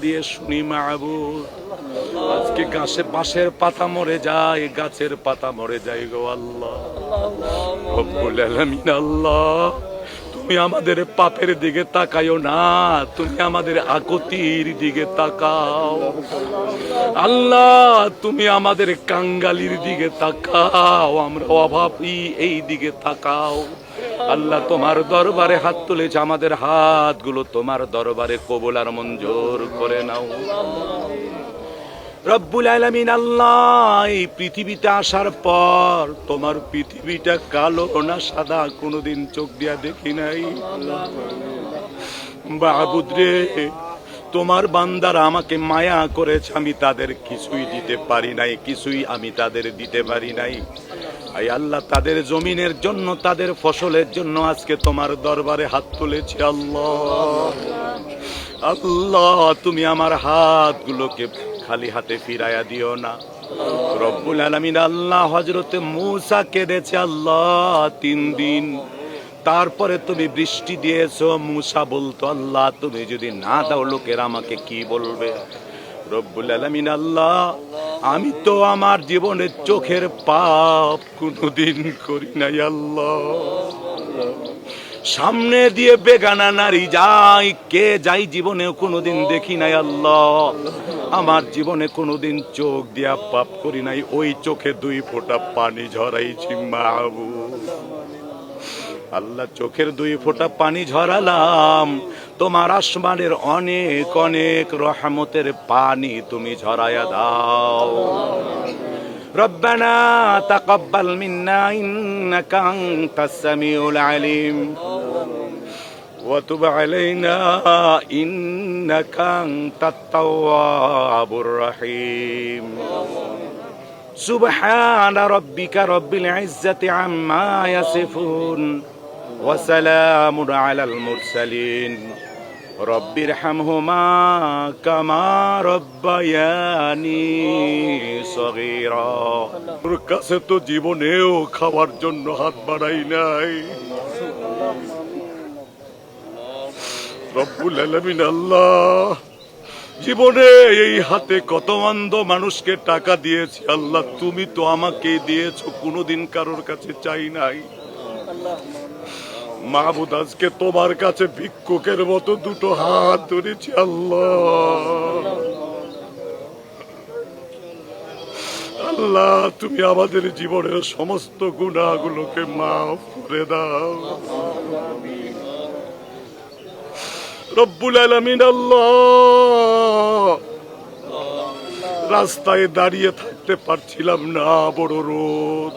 দিয়ে শুনি মাহবুব, আজকে বাঁশের পাতা মরে যায়, গাছের পাতা মরে যায় গো আল্লাহ। রব্বুল আলামিন আল্লাহ, তুমি আমাদের পাপের দিকে তাকায়ো না, তুমি আমাদের আকতির দিকে তাকাও আল্লাহ, তুমি আমাদের কাঙ্গালির দিকে তাকাও, আমরা অভাবী এই দিকে তাকাও আল্লাহ। তোমার দরবারে হাত তুলেছে, আমাদের হাতগুলো তোমার দরবারে কবুল আর মঞ্জুর করে নাও রব্বুল আলামিন আল্লাহ। এই পৃথিবীতে আসার পর তোমার পৃথিবীটা কালো না সাদা কোনোদিন চোখ দিয়া দেখি নাই মাহবুদ রে। তোমার বান্দারা আমাকে মায়া করেছে, আমি তাদের কিছুই দিতে পারি নাই, কিছুই আমি তাদের দিতে পারি নাই। আয় আল্লাহ, তাদের জমিনের জন্য, তাদের ফসলের জন্য আজকে তোমার দরবারে হাত তুলেছি আল্লাহ। আল্লাহ, তুমি আমার হাতগুলোকে খালি হাতে ফিরাইয়া দিও না রব্বুল আলামিন আল্লাহ। হযরতে মূসা কেঁদেছে আল্লাহ 3 দিন, তারপরে তুমি বৃষ্টি দিয়েছো। মূসা বলতো আল্লাহ তুমি যদি না দাও লোকেরা আমাকে কি বলবে। রব্বুল আলামিন আল্লাহ, আমি তো আমার জীবনের চোখের পাপ কোনোদিন করি নাই আল্লাহ। সামনে দিয়ে বেগানা নারী যায়, কে যাই জীবনে কোনোদিন দেখি নাই আল্লাহ। আমার জীবনে কোনোদিন চোখ দিয়া পাপ করি নাই, ওই চোখে 2 ফোঁটা পানি ঝরাইছি মাহবুব আল্লাহ। চোখের 2 ফোঁটা পানি ঝরালাম, তোমার আসমানের অনেক অনেক রহমতের পানি তুমি ঝরাইয়া দাও। রব্বানা তাকাব্বাল মিন্না ইন্নাকা আনতাস সামিউল আলিম ওয়া তুব আলাইনা ইন্নাকা আনতাত তাওয়াবুর রহিম। সুবহানা রাব্বিকা রাব্বিল ইজ্জাতি আম্মা ইয়াসিফুন ওয়া সালামুন আলাল মুরসালিন রব্বিরহামহুমা কামা রব্বায়ানি সগীরা। তোর কাছে তো জীবনেও খাওয়ার জন্য হাত বাড়াই নাই রব্বুল আলামিন আল্লাহ। জীবনে এই হাতে কত অন্ধ মানুষকে টাকা দিয়েছি আল্লাহ, তুমি তো আমাকে দিয়েছো, কোনোদিন কারোর কাছে চাই নাই মাহবুদ। আজকে তোমার কাছে ভিক্ষুকের মতো 2টো হাত ধরেছি আল্লাহ। আল্লাহ, তুমি আমাদের জীবনের সমস্ত গুনাহগুলোকে মাফ করে দাও রব্বুল আলামিন আল্লাহ। রাস্তায় দাঁড়িয়ে থাকতে পারছিলাম না, বড় রোদ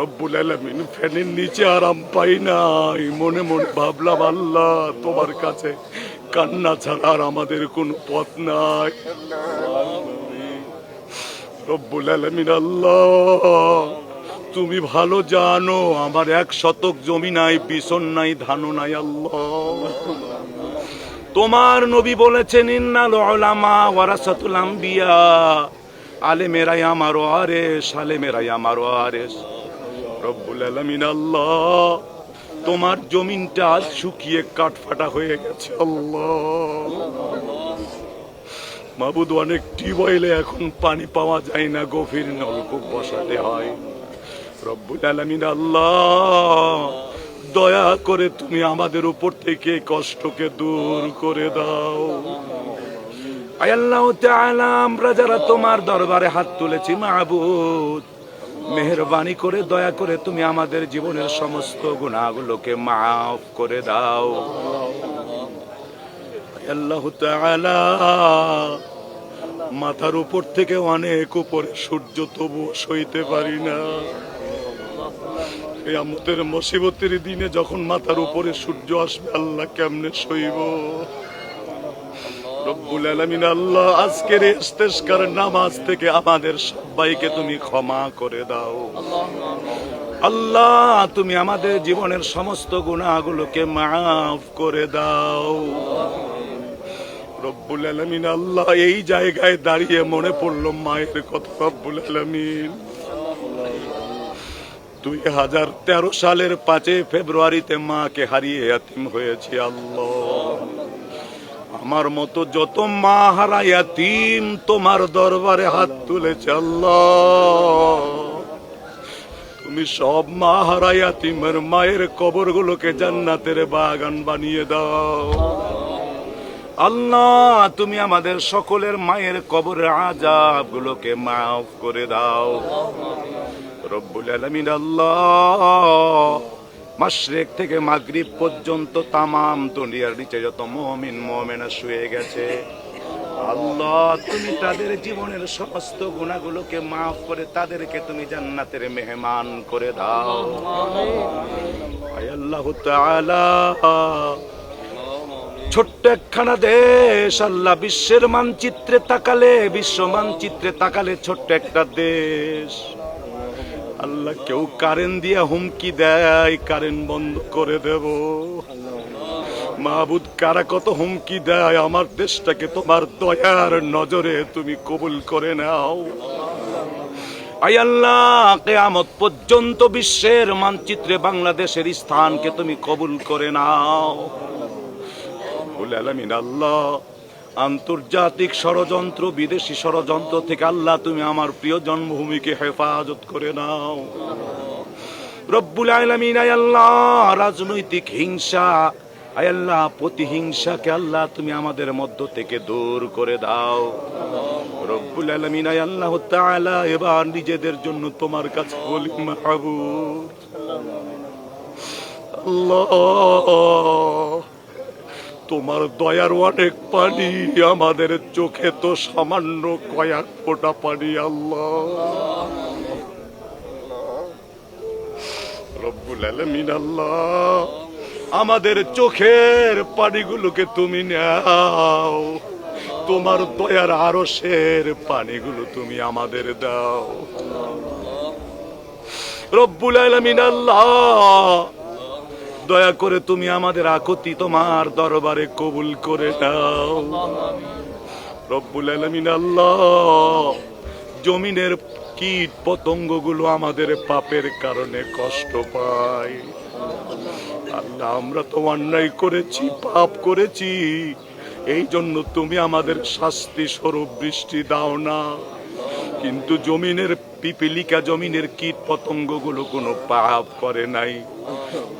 রব্বুল আলামিন। ফ্যানের নিচে আরাম পাই নাই, মনে মনে ভাবলাম আল্লাহ তোমার কাছে কান্না ছাড়া আর আমাদের কোনো পথ নাই রব্বুল আলামিন আল্লাহ। তুমি ভালো জানো আমার 1 শতক জমি নাই, বিছন নাই, ধানও নাই আল্লাহ। তোমার নবী বলেছেন ইন্নাল উলামা ওয়ারাসাতুল আম্বিয়া, আলেমেরাই আমার ওয়ারিস, আলেমেরাই আমার ওয়ারিস রব্বুল আলামিন আল্লাহ। তোমার জমিনটা আজ শুকিয়ে কাঠফাটা হয়ে গেছে আল্লাহ। মাবুদ, অনেক টিউবওয়েলে এখন পানি পাওয়া যায় না, গভীর নলকূপ বসাতে হয় রব্বুল আলামিন আল্লাহ। দয়া করে তুমি আমাদের উপর থেকে কষ্টকে দূর করে দাও আয় আল্লাহ তাআলা। আমরা যারা তোমার দরবারে হাত তুলেছি মাবুদ, মেহেরবানি করে দয়া করে তুমি আমাদের জীবনের সমস্ত গুনাহগুলোকে মাফ করে দাও আল্লাহ তাআলা। মাথার উপর থেকে অনেক উপরে সূর্য, তবু সইতে পারি না। কিয়ামতের মুসিবতের দিনে যখন মাথার উপরে সূর্য আসবে আল্লাহ কেমনে সইব রব্বুল আলামিন আল্লাহ। আজকের ইস্তেসকার নামাজ থেকে আমাদের সবাইকে তুমি ক্ষমা করে দাও আল্লাহ। তুমি আমাদের জীবনের সমস্ত গুনাহগুলোকে মাফ করে দাও রব্বুল আলামিন আল্লাহ। এই জায়গায় দাঁড়িয়ে মনে পড়লো মায়ের কথা রব্বুল আলামিন। 2013 সালের 5 ফেব্রুয়ারিতে মাকে হারিয়ে ইয়াতীম হয়েছি আল্লাহ। আমার মতো যত মা হারা ইয়াতীম তোমার দরবারে হাত তুলেছে আল্লাহ, তুমি সব মা হারা ইয়াতীমের মায়ের কবরগুলোকে জান্নাতের বাগান বানিয়ে দাও আল্লাহ। তুমি আমাদের সকলের মায়ের কবরের আযাব গুলোকে মাফ করে দাও রব্বুল আলামিন। আল্লাহ, মাশরিক থেকে মাগরিব পর্যন্ত তামাম দুনিয়ার নিচে যত মুমিন মুমিনা শুয়ে গেছে আল্লাহ, তুমি তাদের জীবনের সমস্ত গুনাহগুলোকে মাফ করে তাদেরকে তুমি জান্নাতের মেহমান করে দাও আয় আল্লাহ তাআলা। ছোট্ট একখানা দেশ আল্লাহ, বিশ্বের মানচিত্রে তাকালে, বিশ্ব মানচিত্রে তাকালে ছোট্ট একটা দেশ আল্লাহ। কেউ কারেন্ট দিয়া হুমকি দেয় কারেন্ট বন্ধ করে দেব, মাহবুদ কারা কত হুমকি দেয়, আমার দেশটাকে তোমার দয়ার নজরে তুমি কবুল করে নাও আয় আল্লাহ। কিয়ামত পর্যন্ত বিশ্বের মানচিত্রে বাংলাদেশের স্থানকে তুমি কবুল করে নাও রব্বুল আলামিন। আল্লাহ, আন্তর্জাতিক ষড়যন্ত্র, বিদেশি ষড়যন্ত্র থেকে আল্লাহ তুমি আমার প্রিয় জন্মভূমিকে হেফাজত করে নাও রব্বুল আলামিন। আয় আল্লাহ, রাজনৈতিক হিংসা, আয় আল্লাহ প্রতিহিংসাকে আল্লাহ তুমি আমাদের মধ্য থেকে দূর করে দাও রব্বুল আলামিন। আয় আল্লাহ তাআলা, এবার নিজেদের জন্য তোমার কাছে বলি মাহবুব আল্লাহ, তোমার দয়ার অনেক পানি, আমাদের চোখে তো সামান্য কয়েক ফোঁটা পানি আল্লাহ রব্বুল আলামিন। আল্লাহ, আমাদের চোখের পানিগুলোকে তুমি নাও, তোমার দয়ার আরশের পানিগুলো তুমি আমাদের দাও রব্বুল আলামিন। আল্লাহ, দয়া করে তুমি আমাদের আকুতি তোমার দরবারে কবুল করে নাও রব্বুল আলামিন। আল্লাহ, জমিনের কীট পতঙ্গগুলো আমাদের পাপের কারণে কষ্ট পায় আল্লাহ, আমরা তো অন্যায় করেছি, পাপ করেছি, এই জন্য তুমি আমাদের শাস্তি স্বরূপ বৃষ্টি দাও না, কিন্তু জমিনের পিপিলিকা, জমিনের কীট পতঙ্গগুলো কোনো পাপ করে নাই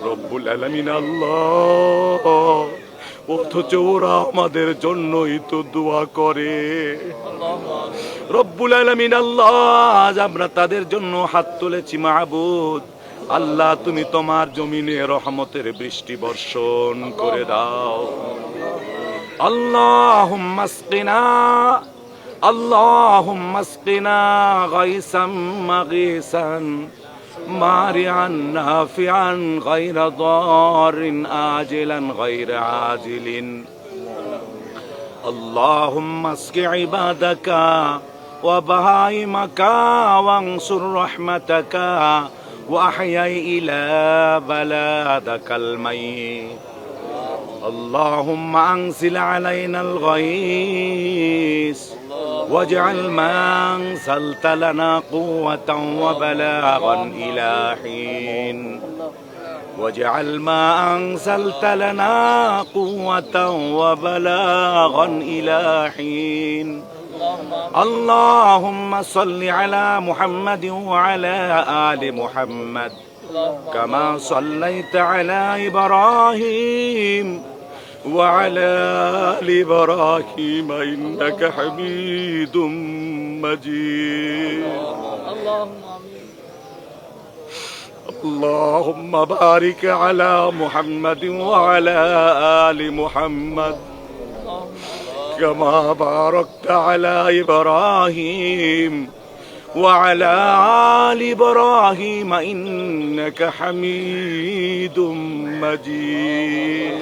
রব্বুল আলামিন। আল্লাহ, অথচ ওরা আমাদের জন্যই তো দোয়া করে রব্বুল আলামিন। আল্লাহ, আজ আমরা তাদের জন্য হাত তুলেছি মাহবুদ আল্লাহ, তুমি তোমার জমিনে রহমতের বৃষ্টি বর্ষণ করে দাও আল্লাহুম্মা আসকিনা, আল্লাহুম্মা আসকিনা গায়সাম মাগীসান মারিআন নাফিআন গায়রা দারিন আজিলান গায়রা আজিলিন। আল্লাহুম্মা আসকি ইবাদাকা ওয়া বাহাইমাকা ওয়ানসুর রাহমাতাকা وأحيي إلى بلادك الميت. اللهم أنزل علينا الغيث واجعل ما أنزلت لنا قوة وبلاغا إلى حين. واجعل ما أنزلت لنا قوة وبلاغا إلى حين. اللهم صل على محمد وعلى آل محمد كما صليت على إبراهيم وعلى آل إبراهيم إنك حميد مجيد. اللهم بارك على محمد وعلى آل محمد كما باركت على إبراهيم وعلى آل إبراهيم إنك حميد مجيد.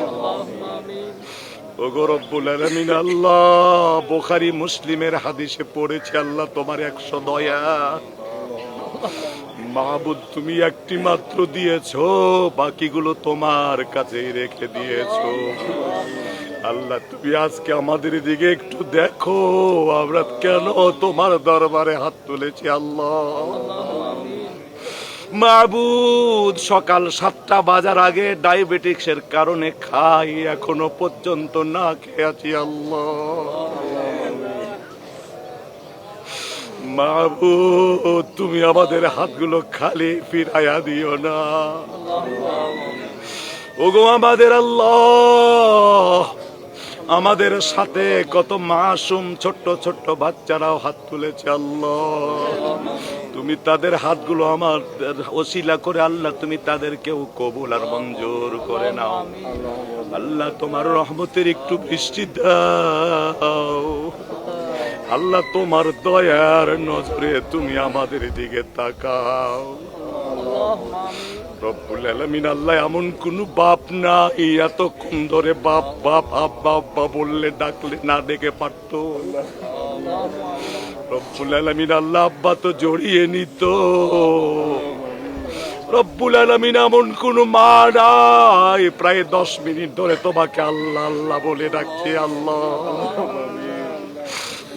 ওগো রব্বুল আলামিন, আল্লাহ, বুখারী মুসলিমের হাদিসে পড়েছে আল্লাহ তোমার 100 দয়া মাহবুদ, তুমি একটি মাত্র দিয়েছো, বাকিগুলো তোমার কাছেই রেখে দিয়েছো আল্লাহ। তুমি আজকে আমাদের দিকে একটু দেখো, আমরা কেন তোমার দরবারে হাত তুলেছি আল্লাহ। মাবুদ, সকাল 7টা বাজার আগে ডায়াবেটিক্সের কারণে খাই, এখনো পর্যন্ত না খেয়ে আছি আল্লাহ। মাবুদ, তুমি আমাদের হাতগুলো খালি ফিরাইয়া দিও না। ওগো আমাদের আল্লাহ, আমাদের সাথে কত মাসুম ছোট্ট ছোট্ট বাচ্চারাও হাত তুলেছে আল্লাহ, তুমি তাদের হাতগুলো আমাদের ওসিলা করে আল্লাহ তুমি তাদেরকেও কবুল আর মঞ্জুর করে নাও আল্লাহ। তোমার রহমতের একটু বৃষ্টি দাও আল্লাহ, তোমার দয়ার নজরে তুমি আমাদের দিকে তাকাও রব্বুল আলামিন। আল্লাহ, এমন কোন বাপ নাই এতক্ষণ ধরে বাপ বাপ আব্বা আব্বা বললে ডাকলে না ডেকে পারতো। রব্বুল আলামিন, আল্লাহ আব্বা তো জড়িয়ে নিত। রব্বুল আলামিন, এমন কোন মা নাই প্রায় 10 মিনিট ধরে তোমাকে আল্লাহ আল্লাহ বলে ডাকছে আল্লাহ।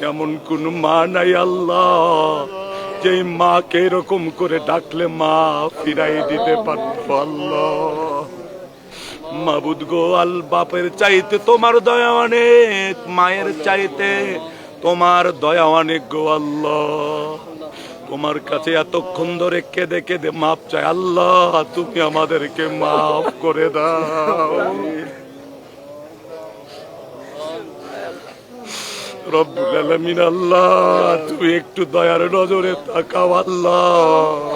এমন কোন মা নাই আল্লাহ যে মাকে এরকম করে ডাকলে মা ফিরাই দিতে পারতো আল্লাহ। মাবুদ গো, আল বাপের চাইতে তোমার দয়া অনেক, মায়ের চাইতে তোমার দয়া অনেক গো আল্লাহ। তোমার কাছে এতক্ষণ ধরে কেঁদে কেঁদে মাপ চাই আল্লাহ, তুমি আমাদেরকে মাফ করে দাও রব্বুল আলামিন। আল্লাহ, তুমি একটু দয়ার নজরে তাকাও আল্লাহ।